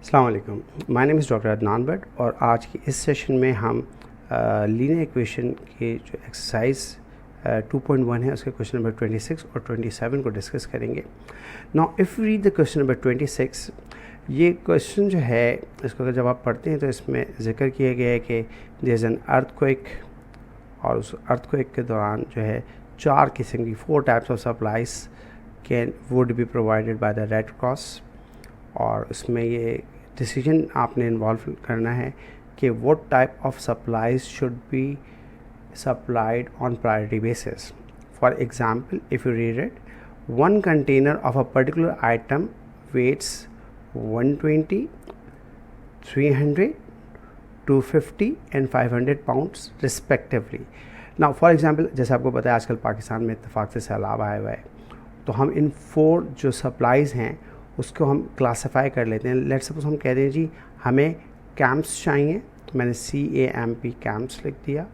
अस्सलाम वालेकुम, my name is doctor Adnan Bhatt और आज की इस सेशन में हम लीनियर इक्वेशन के जो एक्सरसाइज 2.1 है उसके क्वेश्चन नंबर 26 और 27 को डिस्कस करेंगे। Now if read the question number 26, ये क्वेश्चन जो है इसको अगर जब आप पढ़ते हैं तो इसमें ज़िक्र किया गया है कि देयर इज़ एन अर्थक्वेक और उस अर्थक्वेक के दौरान जो है 4 किस्म की 4 types of supplies would be provided by the Red Cross. और उसमें ये डिसीजन आपने इन्वॉल्व करना है कि what type of supplies should be supplied on priority basis. For example, if you read it, one container of a particular item weighs 120, 300, 250 and 500 pounds respectively. Now for example, जैसे आपको पता है आजकल पाकिस्तान में इत्तेफाक से सैलाब आया हुआ है, तो हम इन 4 जो सप्लाईज़ हैं उसको हम क्लासिफाई कर लेते हैं। लेट्स सपोज हम कह रहे हैं जी हमें कैंप्स चाहिए, तो मैंने CAMP कैंप्स लिख दिया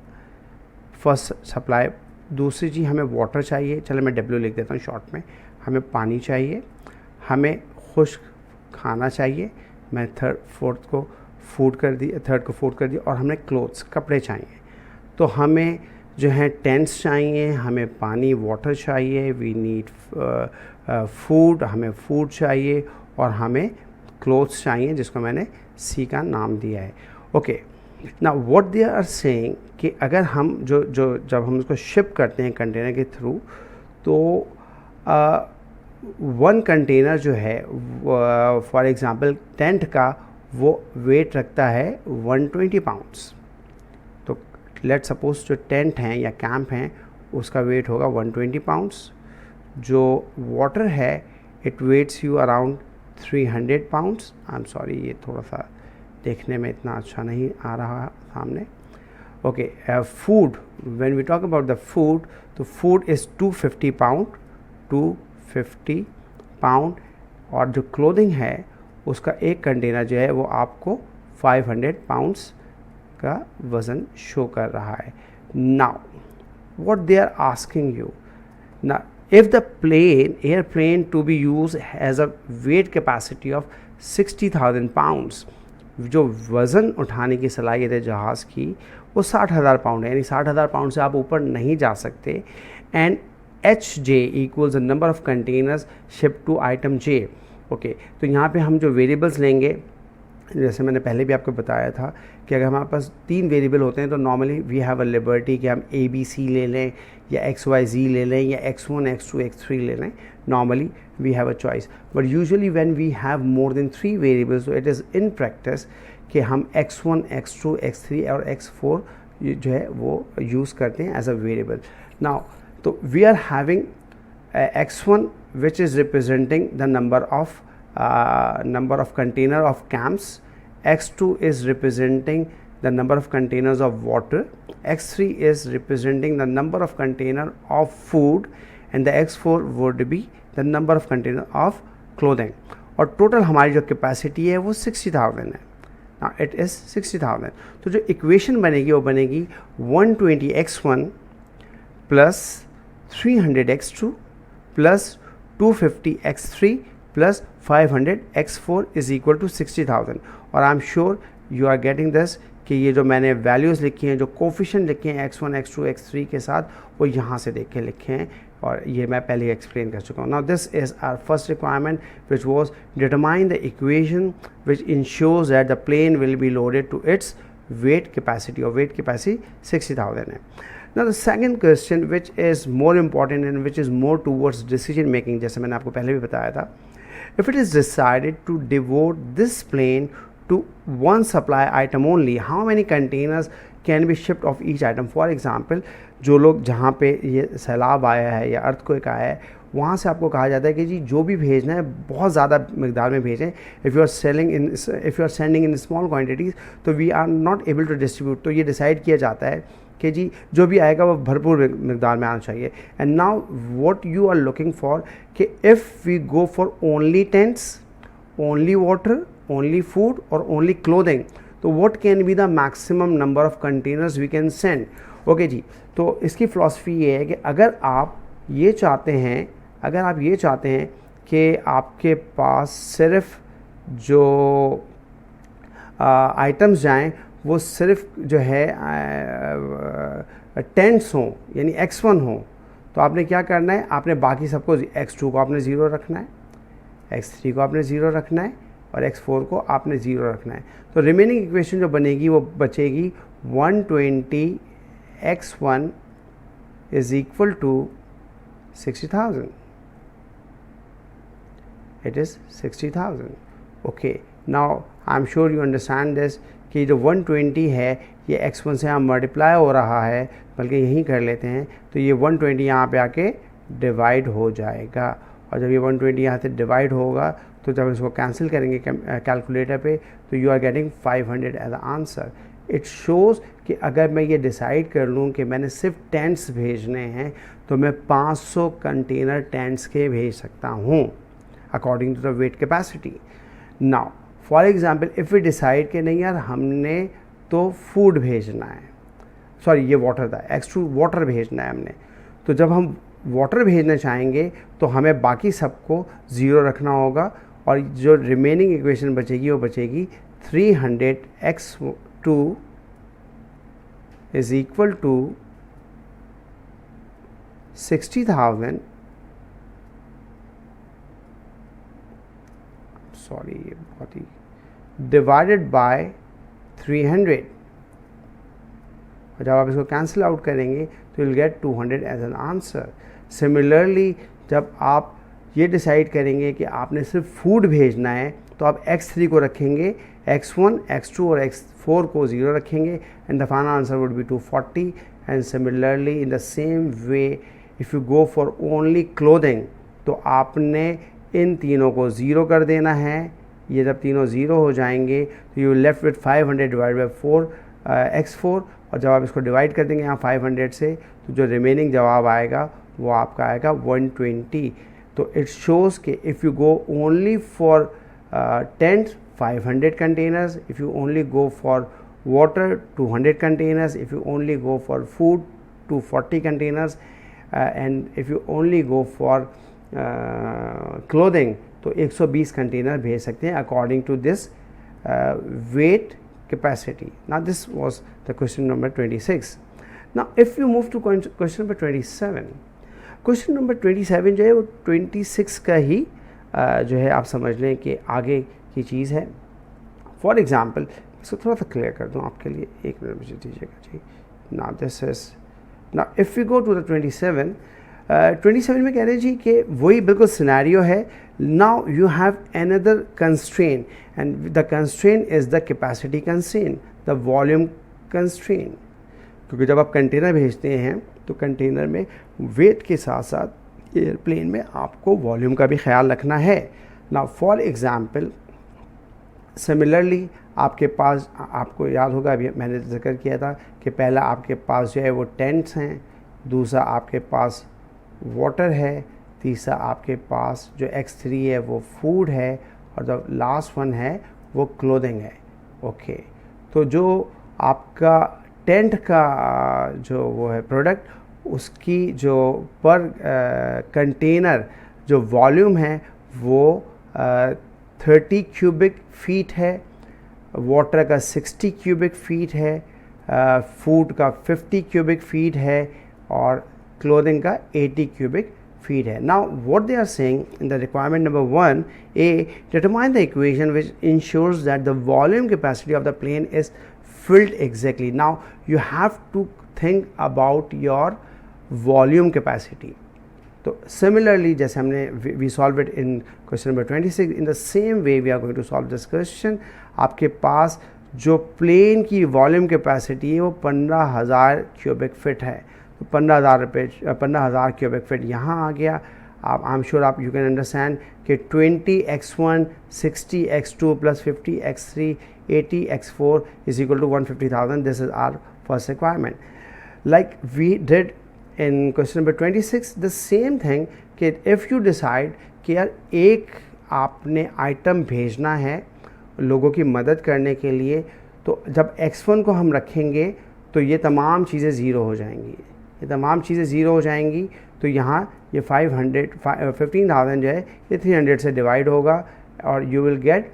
फर्स्ट सप्लाई। दूसरी जी हमें वाटर चाहिए, चलो मैं W लिख देता हूँ शॉर्ट में। हमें पानी चाहिए, हमें खुश्क खाना चाहिए, मैं थर्ड को फूड कर दिया और हमें क्लोथ्स कपड़े चाहिए। तो हमें जो है टेंट्स चाहिए, हमें पानी वाटर चाहिए, वी नीड फूड, हमें फूड चाहिए और हमें क्लोथ्स चाहिए जिसको मैंने C का नाम दिया है। ओके, ना व्हाट दे आर सेइंग कि अगर हम जब हम उसको शिप करते हैं कंटेनर के थ्रू, तो वन कंटेनर जो है फॉर एग्जांपल टेंट का वो वेट रखता है 120 पाउंड्स। तो लेट सपोज जो टेंट हैं या कैंप हैं उसका वेट होगा 120 पाउंड्स। जो वाटर है it weighs you around 300 pounds. I am sorry, ये थोड़ा सा देखने में इतना अच्छा नहीं आ रहा सामने। Okay, food, when we talk about the food, तो फूड इज़ 250 पाउंड और जो क्लोथिंग है उसका एक कंटेनर जो है वो आपको 500 पाउंड्स का वज़न शो कर रहा है। Now what they are asking you, ना if the airplane to be used has a weight capacity of 60,000 pounds, जो वज़न उठाने की सलाहियत है जहाज़ की वो 60,000 पाउंड है, यानी 60,000 पाउंड से आप ऊपर नहीं जा सकते। And HJ equals the number of containers ship to item J। Okay, तो यहाँ पे हम जो वेरिएबल्स लेंगे, जैसे मैंने पहले भी आपको बताया था कि अगर हमारे पास 3 वेरिएबल होते हैं तो normally we have a liberty कि हम ABC ले लें या XYZ ले लें या X1, X2, X3 ले लें। Normally we have a choice, but usually when we have more than 3 variables, तो इट इज़ इन प्रैक्टिस कि हम X1, X2, X3 और X4 जो है वो यूज़ करते हैं एज अ वेरिएबल। नाउ तो we are having X1 which is representing the number of container of camps, X2 is representing the number of containers of water, X3 is representing the number of container of food, and the X4 would be the number of container of clothing। और total हमारी जो capacity है वो 60,000 है। now it is 60,000। तो जो equation बनेगी वो बनेगी 120 X1 plus 300 X2 plus 250 X3 plus 500 X4 is equal to 60,000। और I am sure you are getting this कि ये जो मैंने वैल्यूज़ लिखी हैं, जो कोफिशिएंट लिखे हैं X1, X2, X3 के साथ, वो यहाँ से देख के लिखे हैं और ये मैं पहले ही एक्सप्लेन कर चुका हूँ। Now this is our first requirement which was determine the equation which ensures that the plane will be loaded to its weight capacity, और वेट कैपेसिटी 60,000 है। Now the second question which is more important and which is more towards decision making, जैसे मैंने आपको पहले भी बताया था, if it is decided to devote this plane to one supply item only, how many containers can be shipped of each item? For example, जो लोग जहाँ पे ये सैलाब आया है या अर्थक्वेक आया है वहाँ से आपको कहा जाता है कि जी जो भी भेजना है बहुत ज़्यादा मकदार में भेजें। If you are sending in small quantities तो we are not able to distribute. तो ये डिसाइड किया जाता है कि जी जो भी आएगा वो भरपूर मकदार में आना चाहिए। And now what you are looking for कि if we go for only tents, only water, only food और ओनली क्लोथिंग, तो what can be the maximum number of containers we can send. Okay जी, तो इसकी philosophy ये है कि अगर आप ये चाहते हैं कि आपके पास सिर्फ जो आइटम्स जाएं वो सिर्फ जो है टेंट्स हों, यानी x1 हो, तो आपने क्या करना है, आपने बाकी सबको x2 को आपने 0 रखना है, x3 को आपने 0 रखना है और x4 को आपने 0 रखना है। तो रिमेनिंग इक्वेशन जो बनेगी वो बचेगी 120x1 is equal to 60,000. It is 60,000. Okay, now I'm sure you understand this कि जो 120 है ये x1 से यहाँ मल्टीप्लाई हो रहा है, बल्कि यहीं कर लेते हैं, तो ये 120 यहाँ पे आके डिवाइड हो जाएगा, और जब ये 120 यहाँ से डिवाइड होगा तो जब इसको कैंसिल करेंगे कैलकुलेटर पे तो you are getting 500 as a answer. It shows कि अगर मैं ये डिसाइड कर लूँ कि मैंने सिर्फ टेंट्स भेजने हैं तो मैं 500 कंटेनर टेंट्स के भेज सकता हूँ according to the weight capacity. Now for example if we decide कि नहीं यार हमने तो फूड भेजना है, सॉरी ये वाटर था, एक्स2 वाटर भेजना है हमने, तो जब हम वाटर भेजना चाहेंगे तो हमें बाकी सबको 0 रखना होगा और जो रिमेनिंग इक्वेशन बचेगी वो बचेगी 300x2 is equal to 60,000, sorry ये बहुत ही, डिवाइडेड बाय 300, और जब आप इसको कैंसिल आउट करेंगे तो will get 200 as an answer. Similarly जब आप ये डिसाइड करेंगे कि आपने सिर्फ फूड भेजना है तो आप x3 को रखेंगे, x1, x2 और x4 को 0 रखेंगे and the final answer would be 240। And similarly in the same way if you go for only clothing तो आपने इन तीनों को 0 कर देना है। ये जब तीनों 0 हो जाएंगे तो you left with 500 divide by 4 x4, और जब आप इसको डिवाइड कर देंगे यहाँ 500 से तो जो रिमेनिंग जवाब आएगा वो आपका आएगा 120। तो इट शोज़ कि if you go only for tents 500 containers, if you only go for water 200 containers, if you only go for food 240 containers, and if you only go for clothing तो 120 container भेज सकते हैं according to this weight capacity. Now this was the question number 26. Now if you move to question number 27, question number 27 जो है वो 26 का ही जो है आप समझ लें कि आगे की चीज़ है। फॉर एग्ज़ाम्पल इसको थोड़ा सा क्लियर कर दूँ आपके लिए, एक मिनट मुझे दीजिएगा जी। Now this is, now if you go to the 27 में कह रहे हैं जी कि वही बिल्कुल सिनेरियो है। Now you have another constraint and the constraint is the capacity constraint, the volume constraint, क्योंकि जब आप कंटेनर भेजते हैं तो कंटेनर में वेट के साथ साथ एयरप्लेन में आपको वॉल्यूम का भी ख्याल रखना है। नाउ फॉर एग्ज़ाम्पल सिमिलरली आपके पास, आपको याद होगा अभी मैंने जिक्र किया था कि पहला आपके पास जो है वो टेंट्स हैं, दूसरा आपके पास वाटर है, तीसरा आपके पास जो x3 है वो फूड है, और जो लास्ट वन है वो क्लोथिंग है। ओके, तो जो आपका टेंट का जो वो है प्रोडक्ट, उसकी जो पर कंटेनर जो वॉल्यूम है वो 30 क्यूबिक फीट है, वाटर का 60 क्यूबिक फीट है, फूड का 50 क्यूबिक फीट है और क्लोथिंग का 80 क्यूबिक फीट है। Now what they are saying in the requirement number 1 A, determine the equation which ensures that the volume capacity of the plane is filled exactly. Now you have to think about your volume capacity. So similarly जैसे हमने we solve it in question number 26, in the same way we are going to solve this question. आपके पास जो plane की volume capacity है वो 15,000 cubic fit है, तो 15,000 cubic fit यहाँ आ गया। आप आई एम श्योर आप यू कैन अंडरस्टैंड कि 20x1 60x2 plus 50x3 80x4 is equal to 150,000. This is our first requirement. Like we did in question number 26, the same thing कि if you decide कि यार एक आपने आइटम भेजना है लोगों की मदद करने के लिए, तो जब x1 को हम रखेंगे तो ये तमाम चीज़ें ज़ीरो हो जाएंगी, ये तमाम चीज़ें ज़ीरो हो जाएंगी। तो यहाँ ये 15,000 जो है ये 300 से डिवाइड होगा और यू विल गेट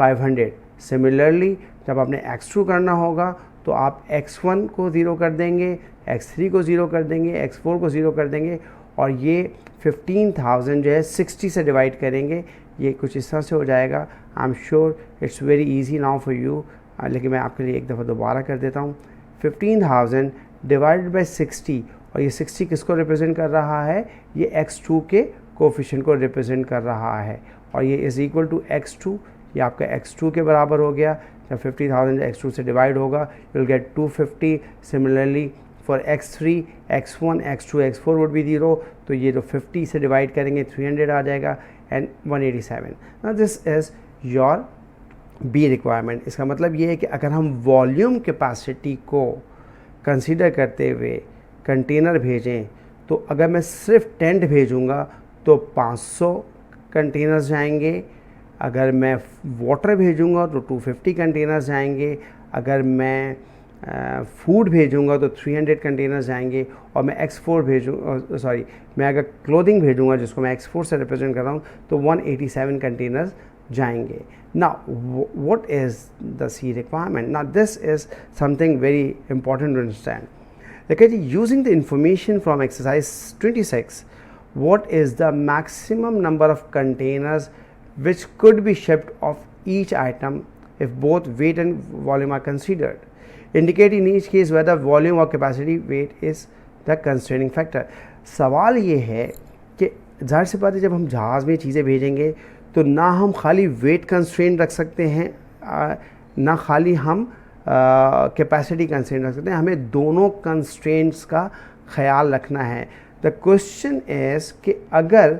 500। सिमिलरली जब आपने x2 करना होगा तो आप x1 को 0 कर देंगे, x3 को 0 कर देंगे, x4 को 0 कर देंगे और ये 15,000 जो है 60 से डिवाइड करेंगे। ये कुछ इस तरह से हो जाएगा। आई am sure it's very easy now for you, लेकिन मैं आपके लिए एक दफ़ा दोबारा कर देता हूँ। 15,000 डिवाइडेड बाई 60 और ये 60 किसको रिप्रेजेंट कर रहा है? ये x2 के कोफिशिएंट को रिप्रेजेंट कर रहा है और ये इज़ इक्वल टू x2, ये आपका x2 के बराबर हो गया। जब 50,000 x2 से डिवाइड होगा you will get 250। Similarly for x3, x1, x2, x4 would be 0, तो ये जो 50 से डिवाइड करेंगे 300 आ जाएगा and 187। Now this is your B requirement. इसका मतलब ये है कि अगर हम वॉल्यूम कैपेसिटी को कंसीडर करते हुए कंटेनर भेजें तो अगर मैं सिर्फ टेंट भेजूँगा तो 500 कंटेनर्स जाएंगे, अगर मैं वाटर भेजूँगा तो 250 कंटेनर्स जाएंगे, अगर मैं फूड भेजूँगा तो 300 कंटेनर्स जाएंगे और मैं मैं अगर क्लोथिंग भेजूँगा जिसको मैं x4 से रिप्रेजेंट कर रहा हूँ तो 187 कंटेनर्स जाएंगे। Now what is the C requirement? Now this is something very important to understand. Okay, using the information from exercise 26, what is the maximum number of containers which could be shipped of each item if both weight and volume are considered? Indicate in each case whether volume or capacity weight is the constraining factor. सवाल ये है कि ज़ाहिर सी बात है जब हम जहाज़ में चीज़ें भेजेंगे तो ना हम खाली वेट कंस्ट्रेंट रख सकते हैं, ना खाली हम कैपेसिटी कंस्ट्रेंट रख सकते हैं, हमें दोनों कंस्ट्रेंट्स का ख्याल रखना है। द क्वेश्चन इज़ कि अगर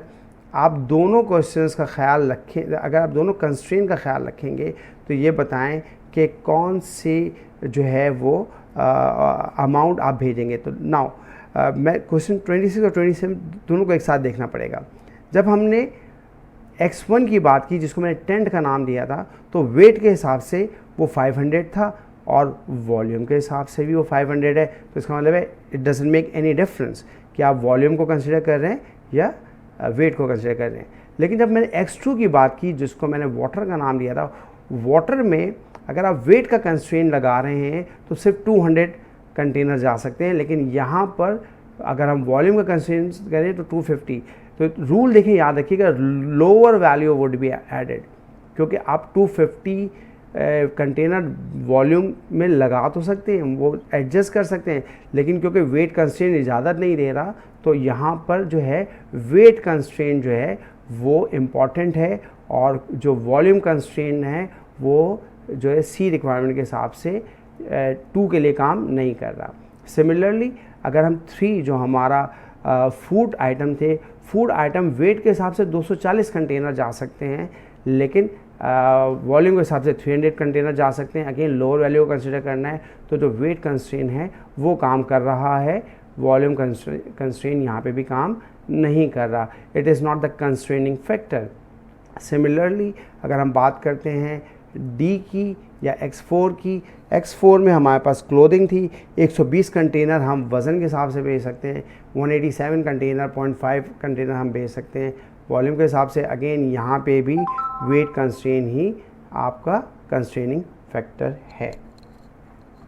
आप दोनों क्वेश्चंस का ख्याल रखें, अगर आप दोनों कंस्ट्रेंट का ख्याल रखेंगे तो ये बताएं कि कौन सी जो है वो अमाउंट आप भेजेंगे। तो नाउ मैं क्वेश्चन 26 और 27 दोनों को एक साथ देखना पड़ेगा। जब हमने x1 की बात की जिसको मैंने टेंट का नाम दिया था तो वेट के हिसाब से वो 500 था और वॉल्यूम के हिसाब से भी वो 500 है। तो इसका मतलब है it doesn't make any difference कि आप वॉल्यूम को कंसिडर कर रहे हैं या वेट को कंसिडर कर रहे हैं। लेकिन जब मैंने x2 की बात की जिसको मैंने वाटर का नाम दिया था, वाटर में अगर आप वेट का कंस्ट्रेंट लगा रहे हैं तो सिर्फ 200 कंटेनर जा सकते हैं, लेकिन यहाँ पर अगर हम वॉल्यूम का कंस्ट्रेंट करें तो 250। तो रूल देखिए, याद रखिएगा, lower value would be added, क्योंकि आप 250 कंटेनर वॉल्यूम में लगा तो सकते हैं, वो एडजस्ट कर सकते हैं, लेकिन क्योंकि वेट कंस्ट्रेंट इजाज़त नहीं दे रहा तो यहाँ पर जो है वेट कंस्ट्रेंट जो है वो इम्पॉर्टेंट है और जो वॉल्यूम कंस्ट्रेंट है वो जो है सी रिक्वायरमेंट के हिसाब से 2 के लिए काम नहीं कर रहा। सिमिलरली अगर हम 3 जो हमारा फूड आइटम थे, फूड आइटम वेट के हिसाब से 240 कंटेनर जा सकते हैं, लेकिन वॉल्यूम के हिसाब से 300 कंटेनर जा सकते हैं। अगेन लोअर वैल्यू को कंसिडर करना है तो जो वेट कंस्ट्रेंट है वो काम कर रहा है, वॉल्यूम कंस्ट्रेंट यहाँ पे भी काम नहीं कर रहा। It is not the constraining factor. Similarly अगर हम बात करते हैं डी की या x4 की, x4 में हमारे पास क्लोथिंग थी, 120 कंटेनर हम वज़न के हिसाब से भेज सकते हैं, 187 कंटेनर 0.5 कंटेनर हम भेज सकते हैं वॉल्यूम के हिसाब से। अगेन यहाँ पे भी वेट कंस्ट्रेन ही आपका कंस्ट्रेनिंग फैक्टर है।